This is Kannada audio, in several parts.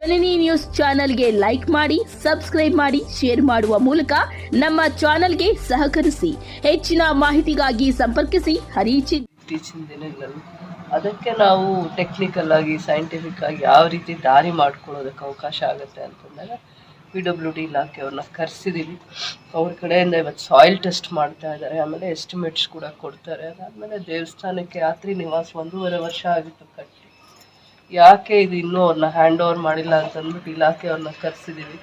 ಜನನಿ ನ್ಯೂಸ್ ಚಾನೆಲ್ಗೆ ಲೈಕ್ ಮಾಡಿ, ಸಬ್ಸ್ಕ್ರೈಬ್ ಮಾಡಿ, ಶೇರ್ ಮಾಡುವ ಮೂಲಕ ನಮ್ಮ ಚಾನೆಲ್ಗೆ ಸಹಕರಿಸಿ. ಹೆಚ್ಚಿನ ಮಾಹಿತಿಗಾಗಿ ಸಂಪರ್ಕಿಸಿ ಹರಿಚಿ. ಇತ್ತೀಚಿನ ದಿನಗಳಲ್ಲಿ ಅದಕ್ಕೆ ನಾವು ಟೆಕ್ನಿಕಲ್ ಆಗಿ ಸೈಂಟಿಫಿಕ್ ಆಗಿ ಯಾವ ರೀತಿ ದಾರಿ ಮಾಡ್ಕೊಳ್ಳೋದಕ್ಕೆ ಅವಕಾಶ ಆಗುತ್ತೆ ಅಂತಂದಾಗ PWD ಇಲಾಖೆಯವ್ರನ್ನ ಕರೆಸಿದ್ದೀವಿ. ಅವ್ರ ಕಡೆಯಿಂದ ಇವತ್ತು ಸಾಯಿಲ್ ಟೆಸ್ಟ್ ಮಾಡ್ತಾ ಇದ್ದಾರೆ, ಆಮೇಲೆ ಎಸ್ಟಿಮೇಟ್ಸ್ ಕೂಡ ಕೊಡ್ತಾರೆ. ಅದಾದಮೇಲೆ ದೇವಸ್ಥಾನಕ್ಕೆ ಯಾತ್ರಿ ನಿವಾಸ 1.5 ವರ್ಷ ಆಗಿತ್ತು ಕಟ್ಟಿ, ಯಾಕೆ ಇದು ಇನ್ನೂ ಅವ್ರನ್ನ ಹ್ಯಾಂಡ್ ಓವರ್ ಮಾಡಿಲ್ಲ ಅಂತಂದ್ಬಿಟ್ಟು ಇಲಾಖೆಯವ್ರನ್ನ ಕರೆಸಿದ್ದೀವಿ.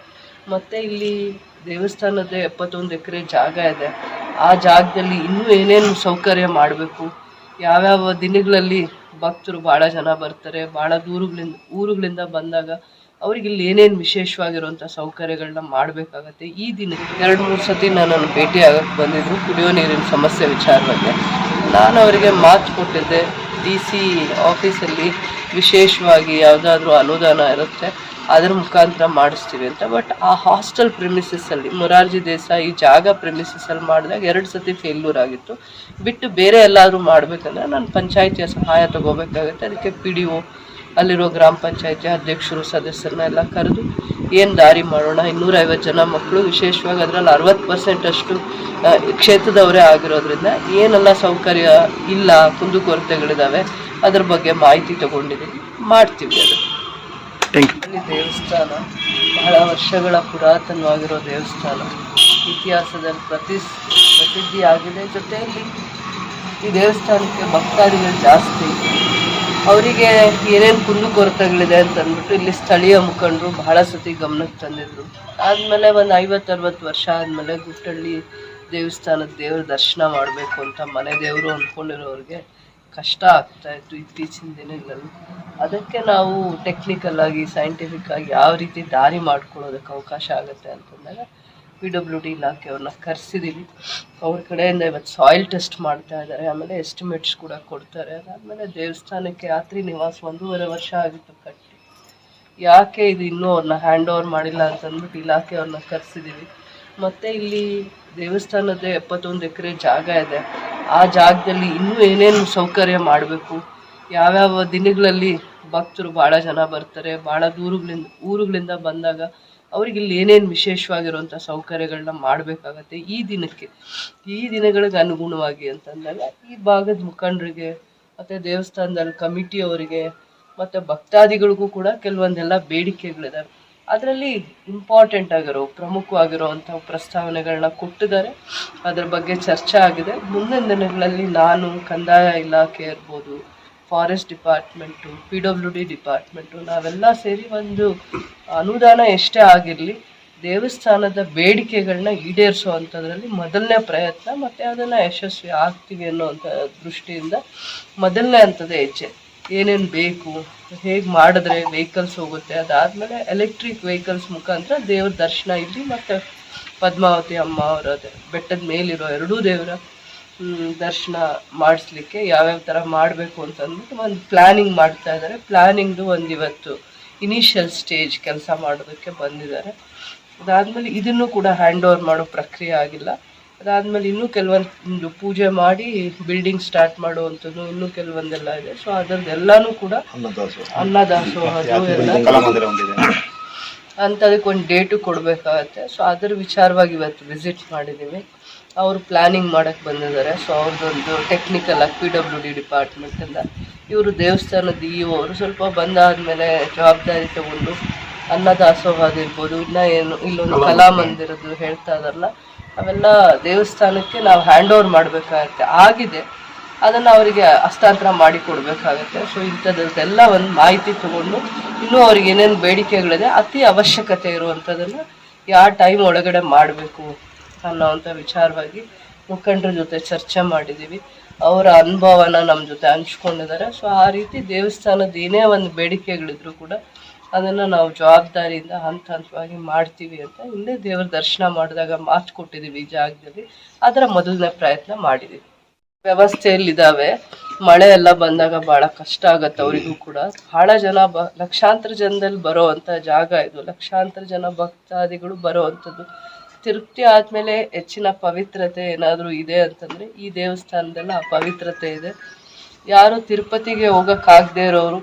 ಮತ್ತು ಇಲ್ಲಿ ದೇವಸ್ಥಾನದ 71 ಎಕರೆ ಜಾಗ ಇದೆ. ಆ ಜಾಗದಲ್ಲಿ ಇನ್ನೂ ಏನೇನು ಸೌಕರ್ಯ ಮಾಡಬೇಕು, ಯಾವ್ಯಾವ ದಿನಗಳಲ್ಲಿ ಭಕ್ತರು ಭಾಳ ಜನ ಬರ್ತಾರೆ, ಭಾಳ ಊರುಗಳಿಂದ ಬಂದಾಗ ಅವ್ರಿಗೆ ಇಲ್ಲಿ ಏನೇನು ವಿಶೇಷವಾಗಿರುವಂಥ ಸೌಕರ್ಯಗಳನ್ನ ಮಾಡಬೇಕಾಗತ್ತೆ. ಈ ದಿನಕ್ಕೆ 2-3 ಸತಿ ನನ್ನನ್ನು ಭೇಟಿ ಆಗಕ್ಕೆ ಬಂದಿದ್ರು ಕುಡಿಯೋ ನೀರಿನ ಸಮಸ್ಯೆ ವಿಚಾರವಾಗಿ. ನಾನು ಅವರಿಗೆ ಮಾತು ಕೊಟ್ಟಿದ್ದೆ, DC ಆಫೀಸಲ್ಲಿ ವಿಶೇಷವಾಗಿ ಯಾವುದಾದ್ರೂ ಅನುದಾನ ಇರುತ್ತೆ ಅದರ ಮುಖಾಂತರ ಮಾಡಿಸ್ತೀವಿ ಅಂತ. ಬಟ್ ಆ ಹಾಸ್ಟೆಲ್ ಪ್ರಿಮಿಸಸ್ಸಲ್ಲಿ ಮೊರಾರ್ಜಿ ದೇಸಾಯಿ ಜಾಗ ಪ್ರಿಮಿಸಸ್ಸಲ್ಲಿ ಮಾಡಿದಾಗ 2 ಸತಿ ಫೇಲ್ಯೂರ್ ಆಗಿತ್ತು. ಬಿಟ್ಟು ಬೇರೆ ಎಲ್ಲಾದರೂ ಮಾಡಬೇಕಂದ್ರೆ ನಾನು ಪಂಚಾಯಿತಿಯ ಸಹಾಯ ತಗೋಬೇಕಾಗುತ್ತೆ. ಅದಕ್ಕೆ PDO ಅಲ್ಲಿರೋ ಗ್ರಾಮ ಪಂಚಾಯಿತಿ ಅಧ್ಯಕ್ಷರು ಸದಸ್ಯರನ್ನ ಎಲ್ಲ ಕರೆದು ಏನು ದಾರಿ ಮಾಡೋಣ, 250 ಜನ ಮಕ್ಕಳು, ವಿಶೇಷವಾಗಿ ಅದರಲ್ಲಿ 60% ಅಷ್ಟು ಕ್ಷೇತ್ರದವರೇ ಆಗಿರೋದ್ರಿಂದ ಏನೆಲ್ಲ ಸೌಕರ್ಯ ಇಲ್ಲ, ಕುಂದುಕೊರತೆಗಳಿದ್ದಾವೆ, ಅದ್ರ ಬಗ್ಗೆ ಮಾಹಿತಿ ತಗೊಂಡಿದ್ದೀವಿ, ಮಾಡ್ತೀವಿ. ಅದು ಅಲ್ಲಿ ದೇವಸ್ಥಾನ ಬಹಳ ವರ್ಷಗಳ ಪುರಾತನವಾಗಿರೋ ದೇವಸ್ಥಾನ, ಇತಿಹಾಸದಲ್ಲಿ ಪ್ರಸಿದ್ಧಿ ಆಗಿದೆ. ಜೊತೆಯಲ್ಲಿ ಈ ದೇವಸ್ಥಾನಕ್ಕೆ ಭಕ್ತಾದಿಗಳು ಜಾಸ್ತಿ, ಅವರಿಗೆ ಏನೇನು ಕುಂದುಕೊರತೆಗಳಿದೆ ಅಂತ ಅಂದ್ಬಿಟ್ಟು ಇಲ್ಲಿ ಸ್ಥಳೀಯ ಮುಖಂಡರು ಬಹಳ ಸತಿ ಗಮನಕ್ಕೆ ತಂದಿದ್ರು. ಆದಮೇಲೆ ಒಂದು 50-60 ವರ್ಷ ಆದಮೇಲೆ ಗುಟ್ಟಳ್ಳಿ ದೇವಸ್ಥಾನದ ದೇವ್ರ ದರ್ಶನ ಮಾಡಬೇಕು ಅಂತ ಮನೆ ದೇವರು ಅಂದ್ಕೊಂಡಿರೋರಿಗೆ ಕಷ್ಟ ಆಗ್ತಾಯಿತ್ತು ಇತ್ತೀಚಿನ ದಿನಗಳಲ್ಲಿ. ಅದಕ್ಕೆ ನಾವು ಟೆಕ್ನಿಕಲ್ ಆಗಿ ಸೈಂಟಿಫಿಕ್ ಆಗಿ ಯಾವ ರೀತಿ ದಾರಿ ಮಾಡ್ಕೊಳ್ಳೋದಕ್ಕೆ ಅವಕಾಶ ಆಗುತ್ತೆ ಅಂತಂದಾಗ PWD ಇಲಾಖೆಯವ್ರನ್ನ ಕರೆಸಿದ್ದೀವಿ. ಅವ್ರ ಕಡೆಯಿಂದ ಇವತ್ತು ಸಾಯಿಲ್ ಟೆಸ್ಟ್ ಮಾಡ್ತಾ ಇದ್ದಾರೆ, ಆಮೇಲೆ ಎಸ್ಟಿಮೇಟ್ಸ್ ಕೂಡ ಕೊಡ್ತಾರೆ. ಅದಾದಮೇಲೆ ದೇವಸ್ಥಾನಕ್ಕೆ ಯಾತ್ರಿ ನಿವಾಸ 1.5 ವರ್ಷ ಆಗಿತ್ತು ಕಟ್ಟಿ, ಯಾಕೆ ಇದು ಇನ್ನೂ ಅವ್ರನ್ನ ಹ್ಯಾಂಡ್ ಓವರ್ ಮಾಡಿಲ್ಲ ಅಂತಂದ್ಬಿಟ್ಟು ಇಲಾಖೆಯವ್ರನ್ನ ಕರೆಸಿದ್ದೀವಿ. ಮತ್ತು ಇಲ್ಲಿ ದೇವಸ್ಥಾನದ 71 ಎಕರೆ ಜಾಗ ಇದೆ. ಆ ಜಾಗದಲ್ಲಿ ಇನ್ನೂ ಏನೇನು ಸೌಕರ್ಯ ಮಾಡಬೇಕು, ಯಾವ್ಯಾವ ದಿನಗಳಲ್ಲಿ ಭಕ್ತರು ಭಾಳ ಜನ ಬರ್ತಾರೆ, ಭಾಳ ಊರುಗಳಿಂದ ಬಂದಾಗ ಅವ್ರಿಗೆ ಇಲ್ಲಿ ಏನೇನು ವಿಶೇಷವಾಗಿರುವಂಥ ಸೌಕರ್ಯಗಳನ್ನ ಮಾಡಬೇಕಾಗತ್ತೆ. ಈ ದಿನಗಳಿಗೆ ಅನುಗುಣವಾಗಿ ಅಂತಂದಾಗ ಈ ಭಾಗದ ಮುಖಂಡರಿಗೆ ಮತ್ತು ದೇವಸ್ಥಾನದಲ್ಲಿ ಕಮಿಟಿಯವರಿಗೆ ಮತ್ತು ಭಕ್ತಾದಿಗಳಿಗೂ ಕೂಡ ಕೆಲವೊಂದೆಲ್ಲ ಬೇಡಿಕೆಗಳಿದ್ದಾವೆ. ಅದರಲ್ಲಿ ಇಂಪಾರ್ಟೆಂಟ್ ಪ್ರಮುಖವಾಗಿರುವಂಥ ಪ್ರಸ್ತಾವನೆಗಳನ್ನ ಕೊಟ್ಟಿದ್ದಾರೆ. ಅದರ ಬಗ್ಗೆ ಚರ್ಚೆ ಆಗಿದೆ. ಮುಂದಿನ ದಿನಗಳಲ್ಲಿ ನಾನು ಕಂದಾಯ ಇಲಾಖೆ ಇರ್ಬೋದು, ಫಾರೆಸ್ಟ್ ಡಿಪಾರ್ಟ್ಮೆಂಟು, PWD ಡಿಪಾರ್ಟ್ಮೆಂಟು, ನಾವೆಲ್ಲ ಸೇರಿ ಒಂದು ಅನುದಾನ ಎಷ್ಟೇ ಆಗಿರಲಿ ದೇವಸ್ಥಾನದ ಬೇಡಿಕೆಗಳನ್ನ ಈಡೇರಿಸೋ ಅಂಥದ್ರಲ್ಲಿ ಮೊದಲನೇ ಪ್ರಯತ್ನ, ಮತ್ತು ಅದನ್ನು ಯಶಸ್ವಿ ಆಗ್ತೀವಿ ಅನ್ನೋವಂಥ ದೃಷ್ಟಿಯಿಂದ ಮೊದಲನೇ ಹಂತದ ಹೆಜ್ಜೆ. ಏನೇನು ಬೇಕು, ಹೇಗೆ ಮಾಡಿದ್ರೆ ವೆಹಿಕಲ್ಸ್ ಹೋಗುತ್ತೆ, ಅದಾದಮೇಲೆ ಎಲೆಕ್ಟ್ರಿಕ್ ವೆಹಿಕಲ್ಸ್ ಮುಖಾಂತರ ದೇವ್ರ ದರ್ಶನ ಇಲ್ಲಿ ಮತ್ತು ಪದ್ಮಾವತಿ ಅಮ್ಮ ಅವರ ಬೆಟ್ಟದ ಮೇಲಿರೋ 2 ದೇವರ ದರ್ಶನ ಮಾಡಿಸ್ಲಿಕ್ಕೆ ಯಾವ್ಯಾವ ಥರ ಮಾಡಬೇಕು ಅಂತಂದ್ಬಿಟ್ಟು ಒಂದು ಪ್ಲ್ಯಾನಿಂಗ್ ಮಾಡ್ತಾ ಇದ್ದಾರೆ. ಪ್ಲ್ಯಾನಿಂಗ್ದು ಒಂದು ಇವತ್ತು ಇನಿಷಿಯಲ್ ಸ್ಟೇಜ್ ಕೆಲಸ ಮಾಡೋದಕ್ಕೆ ಬಂದಿದ್ದಾರೆ. ಅದಾದಮೇಲೆ ಇದನ್ನು ಕೂಡ ಹ್ಯಾಂಡ್ ಓವರ್ ಮಾಡೋ ಪ್ರಕ್ರಿಯೆ ಆಗಿಲ್ಲ. ಅದಾದಮೇಲೆ ಇನ್ನೂ ಕೆಲವೊಂದು ಪೂಜೆ ಮಾಡಿ ಬಿಲ್ಡಿಂಗ್ ಸ್ಟಾರ್ಟ್ ಮಾಡುವಂಥದ್ದು ಇನ್ನೂ ಕೆಲವೊಂದೆಲ್ಲ ಇದೆ. ಸೊ ಅದರದ್ದೆಲ್ಲನೂ ಕೂಡ ಅನ್ನದಾಸೋಹ ಅಂಥದಕ್ಕೆ ಒಂದು ಡೇಟು ಕೊಡಬೇಕಾಗತ್ತೆ. ಸೊ ಅದರ ವಿಚಾರವಾಗಿ ಇವತ್ತು ವಿಸಿಟ್ ಮಾಡಿದ್ದೀವಿ. ಅವರು ಪ್ಲ್ಯಾನಿಂಗ್ ಮಾಡೋಕ್ಕೆ ಬಂದಿದ್ದಾರೆ. ಸೊ ಅವ್ರದ್ದೊಂದು ಟೆಕ್ನಿಕಲ್ ಆಗಿ PWD ಡಿಪಾರ್ಟ್ಮೆಂಟಿಂದ ಇವರು ದೇವಸ್ಥಾನದ EO ಅವರು ಸ್ವಲ್ಪ ಬಂದಾದಮೇಲೆ ಜವಾಬ್ದಾರಿ ತಗೊಂಡು ಅನ್ನದಾಸೋಹ ಇರ್ಬೋದು, ಇನ್ನು ಇಲ್ಲೊಂದು ಕಲಾಮಂದಿರದ್ದು ಹೇಳ್ತಾ ಇದಾರಲ್ಲ, ಅವೆಲ್ಲ ದೇವಸ್ಥಾನಕ್ಕೆ ನಾವು ಹ್ಯಾಂಡ್ ಓವರ್ ಮಾಡಬೇಕಾಗತ್ತೆ. ಆಗಿದೆ, ಅದನ್ನು ಅವರಿಗೆ ಹಸ್ತಾಂತರ ಮಾಡಿ ಕೊಡಬೇಕಾಗತ್ತೆ. ಸೊ ಇಂಥದ್ದೆಲ್ಲ ಒಂದು ಮಾಹಿತಿ ತಗೊಂಡು ಇನ್ನೂ ಅವ್ರಿಗೆ ಏನೇನು ಬೇಡಿಕೆಗಳಿದೆ, ಅತಿ ಅವಶ್ಯಕತೆ ಇರುವಂಥದ್ದನ್ನು ಯಾವ ಟೈಮ್ ಒಳಗಡೆ ಮಾಡಬೇಕು ಅನ್ನೋವಂಥ ವಿಚಾರವಾಗಿ ಮುಖಂಡರ ಜೊತೆ ಚರ್ಚೆ ಮಾಡಿದ್ದೀವಿ. ಅವರ ಅನುಭವನ ನಮ್ಮ ಜೊತೆ ಹಂಚ್ಕೊಂಡಿದ್ದಾರೆ. ಸೊ ಆ ರೀತಿ ದೇವಸ್ಥಾನದ ಏನೇ ಒಂದು ಬೇಡಿಕೆಗಳಿದ್ರು ಕೂಡ ಅದನ್ನು ನಾವು ಜವಾಬ್ದಾರಿಯಿಂದ ಹಂತವಾಗಿ ಮಾಡ್ತೀವಿ ಅಂತ ಹಿಂದೆ ದೇವರ ದರ್ಶನ ಮಾಡಿದಾಗ ಮಾತು ಕೊಟ್ಟಿದ್ದೀವಿ. ಈ ಜಾಗದಲ್ಲಿ ಅದರ ಮೊದಲನೇ ಪ್ರಯತ್ನ ಮಾಡಿದ್ದೀವಿ. ವ್ಯವಸ್ಥೆಯಲ್ಲಿದ್ದಾವೆ. ಮಳೆ ಎಲ್ಲ ಬಂದಾಗ ಭಾಳ ಕಷ್ಟ ಆಗತ್ತೆ ಅವರಿಗೂ ಕೂಡ. ಭಾಳ ಜನ ಲಕ್ಷಾಂತರ ಜನದಲ್ಲಿ ಬರೋ ಅಂಥ ಜಾಗ ಇದು. ಲಕ್ಷಾಂತರ ಜನ ಭಕ್ತಾದಿಗಳು ಬರೋ ಅಂಥದ್ದು. ತಿರುಪ್ತಿ ಆದಮೇಲೆ ಹೆಚ್ಚಿನ ಪವಿತ್ರತೆ ಏನಾದರೂ ಇದೆ ಅಂತಂದರೆ ಈ ದೇವಸ್ಥಾನದಲ್ಲ ಆ ಪವಿತ್ರತೆ ಇದೆ. ಯಾರು ತಿರುಪತಿಗೆ ಹೋಗೋಕ್ಕಾಗದೇ ಇರೋರು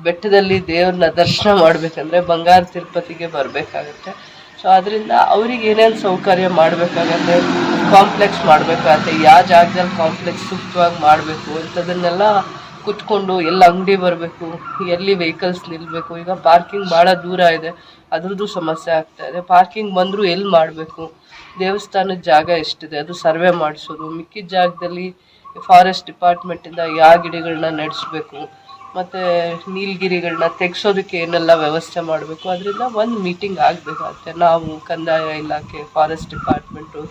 ಬೆಟ್ಟದಲ್ಲಿ ದೇವ್ರನ್ನ ದರ್ಶನ ಮಾಡಬೇಕಂದ್ರೆ ಬಂಗಾರ ತಿರುಪತಿಗೆ ಬರಬೇಕಾಗತ್ತೆ. ಸೊ ಅದರಿಂದ ಅವ್ರಿಗೆ ಏನೇನು ಸೌಕರ್ಯ ಮಾಡಬೇಕಾಗತ್ತೆ, ಕಾಂಪ್ಲೆಕ್ಸ್ ಮಾಡಬೇಕಾಗತ್ತೆ, ಯಾವ ಜಾಗದಲ್ಲಿ ಕಾಂಪ್ಲೆಕ್ಸ್ ಸೂಕ್ತವಾಗಿ ಮಾಡಬೇಕು ಅಂಥದನ್ನೆಲ್ಲ ಕುತ್ಕೊಂಡು ಎಲ್ಲ ಅಂಗಡಿ ಬರಬೇಕು, ಎಲ್ಲಿ ವೆಹಿಕಲ್ಸ್ ನಿಲ್ಲಬೇಕು. ಈಗ ಪಾರ್ಕಿಂಗ್ ಭಾಳ ದೂರ ಇದೆ, ಅದ್ರದ್ದು ಸಮಸ್ಯೆ ಆಗ್ತಾ ಇದೆ. ಪಾರ್ಕಿಂಗ್ ಬಂದರೂ ಎಲ್ಲಿ ಮಾಡಬೇಕು, ದೇವಸ್ಥಾನದ ಜಾಗ ಎಷ್ಟಿದೆ ಅದು ಸರ್ವೆ ಮಾಡಿಸೋದು, ಮಿಕ್ಕಿದ ಜಾಗದಲ್ಲಿ ಫಾರೆಸ್ಟ್ ಡಿಪಾರ್ಟ್ಮೆಂಟಿಂದ ಯಾವ ಗಿಡಗಳನ್ನ ನಡೆಸಬೇಕು, ಮತ್ತು ನೀಲಗಿರಿಗಳನ್ನ ತೆಗ್ಸೋದಕ್ಕೆ ಏನೆಲ್ಲ ವ್ಯವಸ್ಥೆ ಮಾಡಬೇಕು, ಅದರಿಂದ ಒಂದು ಮೀಟಿಂಗ್ ಆಗಬೇಕಾಗತ್ತೆ. ನಾವು ಕಂದಾಯ ಇಲಾಖೆ, ಫಾರೆಸ್ಟ್ ಡಿಪಾರ್ಟ್ಮೆಂಟು,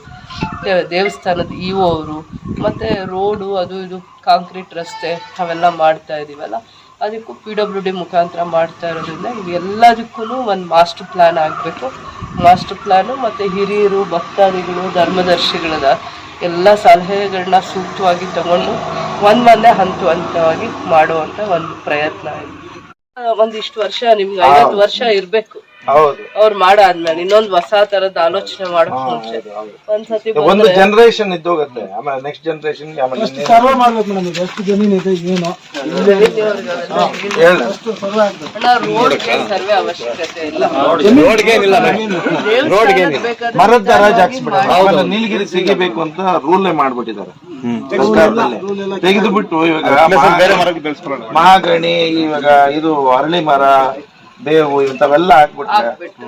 ದೇವಸ್ಥಾನದ ಇ.ಒ ಅವರು, ಮತ್ತು ರೋಡು ಅದು ಇದು ಕಾಂಕ್ರೀಟ್ ರಸ್ತೆ ಅವೆಲ್ಲ ಮಾಡ್ತಾ ಇದ್ದೀವಲ್ಲ, ಅದಕ್ಕೂ PWD ಮುಖಾಂತರ ಮಾಡ್ತಾ ಇರೋದ್ರಿಂದ ಇವೆಲ್ಲದಕ್ಕೂ ಒಂದು ಮಾಸ್ಟರ್ ಪ್ಲ್ಯಾನ್ ಆಗಬೇಕು. ಮಾಸ್ಟರ್ ಪ್ಲ್ಯಾನು ಮತ್ತು ಹಿರಿಯರು, ಭಕ್ತಾದಿಗಳು, ಧರ್ಮದರ್ಶಿಗಳದ ಎಲ್ಲ ಸಲಹೆಗಳನ್ನ ಸೂಕ್ತವಾಗಿ ತಗೊಂಡು ಒಂದೇ ಹಂತವಾಗಿ ಮಾಡುವಂಥ ಒಂದು ಪ್ರಯತ್ನ ಇದೆ. ಒಂದಿಷ್ಟು ವರ್ಷ ನಿಮ್ಗೆ 50 ವರ್ಷ ಇರಬೇಕು ಅವ್ರು ಮಾಡಾದ್ಮೇಲೆ ಇನ್ನೊಂದು ಹೊಸ ತರದ ಆಲೋಚನೆ ಮಾಡೋಕ್ ಮುಂಚೆ ಒಂದ್ಸತಿ ಒಂದು ಜನರೇಷನ್ ಇದ್ದೋಗತ್ತೆ, ಆಮೇಲೆ ನೆಕ್ಸ್ಟ್ ಜನರೇಷನ್ ಸರ್ವೆ ಮಾಡ್ಬೇಕು ಮೇಡಮ್. ಇದು ಎಷ್ಟು ಜಮೀನ್ ಇದೆ ಏನು ಸರ್ವೆ ಅವಶ್ಯಕತೆ ಇಲ್ಲ. ಮರದ ಹರಾಜ್ ಹಾಕ್ಸ್ಬಿಟ್ಟು ನೀಲಗಿರಿ ತೆಗಿಬೇಕು ಅಂತ ರೂಲ್ ಮಾಡ್ಬಿಟ್ಟಿದ್ದಾರೆ ಸರ್ಕಾರದಲ್ಲಿ. ತೆಗೆದು ಬಿಟ್ಟು ಇವಾಗ ಮಹಾಗಣಿ, ಇವಾಗ ಇದು ಅರಳಿ ಮರ, ಬೇವು ಇಂಥವೆಲ್ಲ ಹಾಕ್ಬಿಟ್ರೆ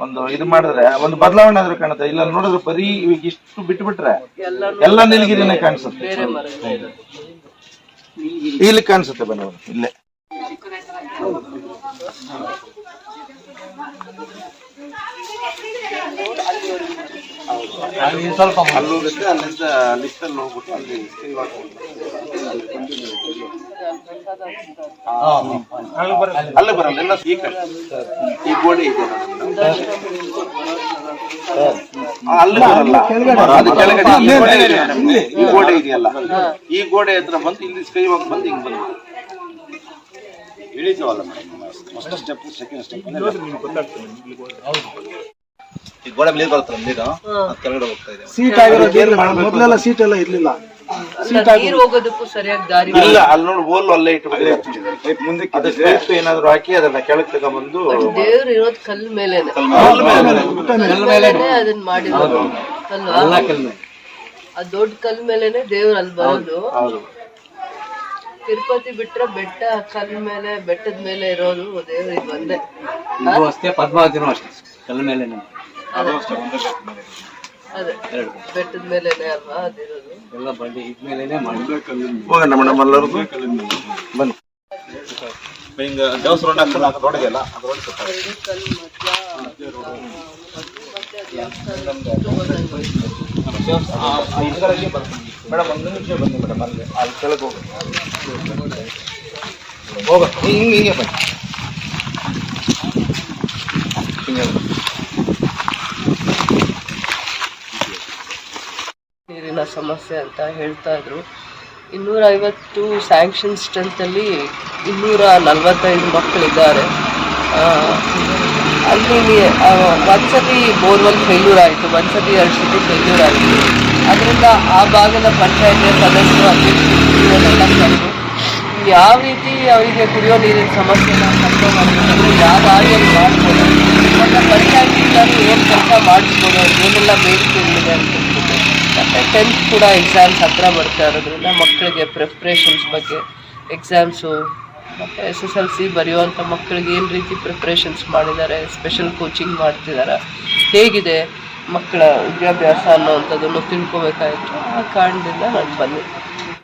ಒಂದು ಇದು ಮಾಡಿದ್ರೆ ಒಂದು ಬದಲಾವಣೆ ಆದ್ರೂ ಕಾಣುತ್ತೆ. ಇಲ್ಲ ನೋಡಿದ್ರೆ ಬರೀ ಇವಾಗ ಇಷ್ಟು ಬಿಟ್ಬಿಟ್ರೆ ಎಲ್ಲ ನೀಲಗಿರಿನೇ ಕಾಣಿಸುತ್ತೆ. ಇಲ್ಲಿ ಕಾಣಿಸುತ್ತೆ ಬನ್ನಿ ಇಲ್ಲೇ. ಸ್ವಲ್ಪ ಅಲ್ಲೋಗುತ್ತೆ, ಅಲ್ಲಿಂದ ಲಿಫ್ಟಲ್ಲಿ ಹೋಗ್ಬಿಟ್ಟು ಅಲ್ಲಿ ಅಲ್ಲಿ ಬರಲ್ಲ, ಎಲ್ಲ ಈ ಕಡೆ ಈ ಗೋಡೆ ಇದೆ ಅಲ್ಲಿ ಬರಲ್ಲ, ಅದು ಕೆಳಗಡೆ ಈ ಗೋಡೆ ಇದೆಯಲ್ಲ, ಈ ಗೋಡೆ ಹತ್ರ ಬಂದು ಇಲ್ಲಿ ಸ್ಕೈ ವಾಕ್ ಬಂದು ಹಿಂಗ್ ಬಂದು ಇಳಿತೀವಲ್ಲ ಫಸ್ಟ್ ಸ್ಟೆಪ್, ಸೆಕೆಂಡ್ ಸ್ಟೆಪ್ ಈ ಗೋಡೆ ಮೇಲೆ ಬರುತ್ತಲ್ಲ ನೀರು ಕೆಳಗಡೆ ಹೋಗ್ತಾ ಇದೆ. ಸೀಟ್ ಆಗಿರೋದು ಮೊದಲೆಲ್ಲ ಸೀಟ್ ಎಲ್ಲ ಇರ್ಲಿಲ್ಲ, ನೀರು ಹೋಗೋದಕ್ಕೂ ಸರಿಯಾಗಿ ದಾರಿ ಇಲ್ಲ. ಅಲ್ಲಿ ನೋಡಿ ಬೋಲ್ ಅಲ್ಲೇ ಇಟ್ಟು ಮುಂದಕ್ಕೆ ಅದಕ್ಕೆ ಏನಾದ್ರು ಹಾಕಿ ಅದನ್ನ ಕೆಳಗೆ ತಗೊಂಡ್ಬಂದು ದೇವ್ರು ಇರೋದು ಕಲ್ಲು ಮೇಲೆನೆ, ಅದನ್ನ ಮಾಡಿರೋದು ಅಲ್ವಾ. ಆ ದೊಡ್ಡ ಕಲ್ ಮೇಲೆನೆ ದೇವ್ರು ಅಲ್ಲಿ ಬರೋದು. ತಿರುಪತಿ ಬಿಟ್ರೆ ಬೆಟ್ಟ ಕಲ್ ಮೇಲೆ, ಬೆಟ್ಟದ ಮೇಲೆ ಇರೋದು ದೇವ್ರು ಇದು ಒಂದೇ. ಅಷ್ಟೇ ಪದ್ಮಾವತಿನೂ ಅಷ್ಟೇ ಕಲ್ ಮೇಲೆ. ಅದೇ ಬೆಟ್ಟದ ಮೇಲೆನೆ ಅಲ್ವಾ ಅದಿರೋದು. ಎಲ್ಲ ಬಂಡಿ ಇದ್ಮೇಲೆ ಹೋಗೋಣ ಮೇಡಮ್ ಎಲ್ಲರೂ ಬನ್ನಿ. ಹಿಂಗ ದೇವಸ್ಥಾನ ರೋಡ್ ಇದೆಯಲ್ಲ, ಮೇಡಮ್ ಒಂದು ನಿಮಿಷ ಬನ್ನಿ ಮೇಡಮ್, ಅಲ್ಲಿ ಕೆಳಗೆ ಹೋಗ ಹಿಂಗೆ ಬನ್ನಿ. ನೀರಿನ ಸಮಸ್ಯೆ ಅಂತ ಹೇಳ್ತಾ ಇದ್ರು. 250 ಸ್ಯಾಂಕ್ಷನ್ ಸ್ಟ್ರೆಂತಲ್ಲಿ 245 ಮಕ್ಕಳಿದ್ದಾರೆ. ಅಲ್ಲಿ ಒಂದ್ಸತಿ ಬೋರ್ವೆಲ್ ಫೇಲ್ಯೂರ್ ಆಯಿತು, ಒಂದ್ಸತಿ 2 ಸತಿ ಫೇಲ್ಯೂರ್ ಆಯಿತು. ಅದರಿಂದ ಆ ಭಾಗದ ಪಂಚಾಯತಿ ಸದಸ್ಯರು, ಅಧ್ಯಕ್ಷರು ಕರೆದು ಯಾವ ರೀತಿ ಅವರಿಗೆ ಕುಡಿಯೋ ನೀರಿನ ಸಮಸ್ಯೆನ ಕಂಟ್ರೋಲ್ ಮಾಡಬೇಕಂದ್ರೆ ಯಾವ ದಾರಿಯಲ್ಲಿ ಮಾಡ್ಬೋದು, ಮತ್ತು ಪಂಚಾಯತಿಯಿಂದ ಏನು ಕೆಲಸ ಮಾಡಿಸ್ಬೋದು, ಏನೆಲ್ಲ ಬೇಡಿಕೆಗಳಿದೆ ಅಂತ ಹೇಳ್ಬಿಟ್ಟು. ಮತ್ತು 10th ಕೂಡ ಎಕ್ಸಾಮ್ಸ್ ಹತ್ರ ಬರ್ತಾ ಇರೋದ್ರಿಂದ ಮಕ್ಕಳಿಗೆ ಪ್ರಿಪ್ರೇಷನ್ಸ್ ಬಗ್ಗೆ, ಎಕ್ಸಾಮ್ಸು ಮತ್ತು SSLC ಬರೆಯುವಂಥ ಮಕ್ಕಳಿಗೆ ಏನು ರೀತಿ ಪ್ರಿಪ್ರೇಷನ್ಸ್ ಮಾಡಿದ್ದಾರೆ, ಸ್ಪೆಷಲ್ ಕೋಚಿಂಗ್ ಮಾಡ್ತಿದ್ದಾರೆ, ಹೇಗಿದೆ ಮಕ್ಕಳ ವಿದ್ಯಾಭ್ಯಾಸ ಅನ್ನೋವಂಥದ್ದನ್ನು ತಿಳ್ಕೊಬೇಕಾಯಿತು. ಆ ಕಾರಣದಿಂದ ನಾನು ಬಂದೆ.